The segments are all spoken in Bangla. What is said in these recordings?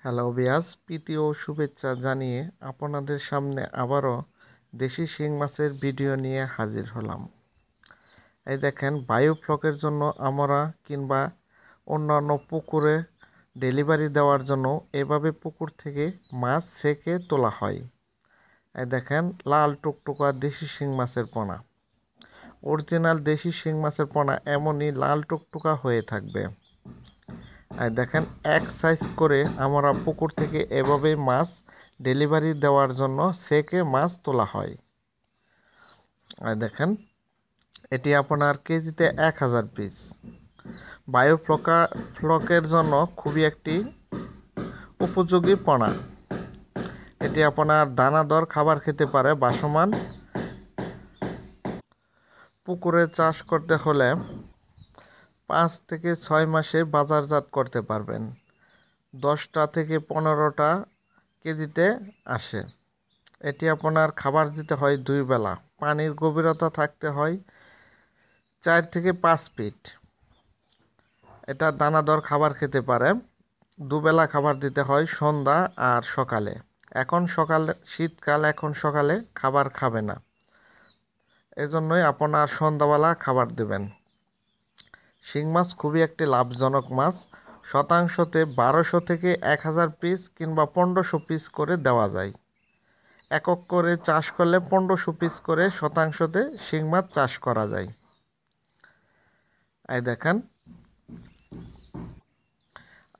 হ্যালো বিয়াস, প্রীতি ও শুভেচ্ছা জানিয়ে আপনাদের সামনে আবারও দেশি শিং মাছের ভিডিও নিয়ে হাজির হলাম। এই দেখেন, বায়োফ্লকের জন্য আমরা কিংবা অন্যান্য পুকুরে ডেলিভারি দেওয়ার জন্য এভাবে পুকুর থেকে মাছ ছেঁকে তোলা হয়। এই দেখেন, লাল টুকটুকা দেশি শিং মাছের পোনা। অরিজিনাল দেশি শিং মাছের পোনা এমনই লাল টুকটুকা হয়ে থাকবে। আর দেখেন, এক সাইজ করে আমরা পুকুর থেকে এভাবে মাছ ডেলিভারি দেওয়ার জন্য ছেঁকে মাছ তোলা হয়। আর দেখেন, এটি আপনার কেজিতে 1000 পিস। বায়োফ্লকের জন্য খুবই একটি উপযোগী পোনা। এটি আপনার দানাদার খাবার খেতে পারে। ভাসমান পুকুরে চাষ করতে হলে 5 থেকে 6 মাসে বাজারজাত করতে পারবেন। 10টা থেকে 15টা কেজিতে আসে। এটি আপনার খাবার দিতে হয় 2 বেলা। পানির গভীরতা থাকতে হয় 4 থেকে 5 ফিট। এটা দানাদার খাবার খেতে পারে। 2 বেলা খাবার দিতে হয়, সন্ধ্যা আর সকালে। এখন শীতকাল, এখন সকালে খাবার খাবে না, এজন্যই আপনার সন্ধ্যাবেলা খাবার দেবেন। শিং মাছ খুবই একটি লাভজনক মাছ। শতাংশতে 1200 থেকে 1000 পিস কিংবা 1500 পিস করে দেওয়া যায়। একক করে চাষ করলে 1500 পিস করে শতাংশতে শিং মাছ চাষ করা যায়। এই দেখেন,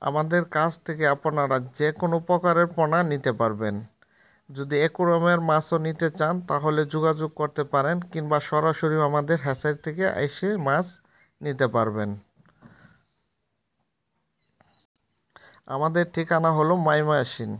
আমাদের কাছ থেকে আপনারা যে কোনো প্রকারের পোনা নিতে পারবেন। যদি অ্যাকুরিয়ামের মাছও নিতে চান তাহলে যোগাযোগ করতে পারেন, কিংবা সরাসরি আমাদের হ্যাচারি থেকে এসে মাছ নিতে পারবেন। আমাদের ঠিকানা হলো ময়মনসিংহ।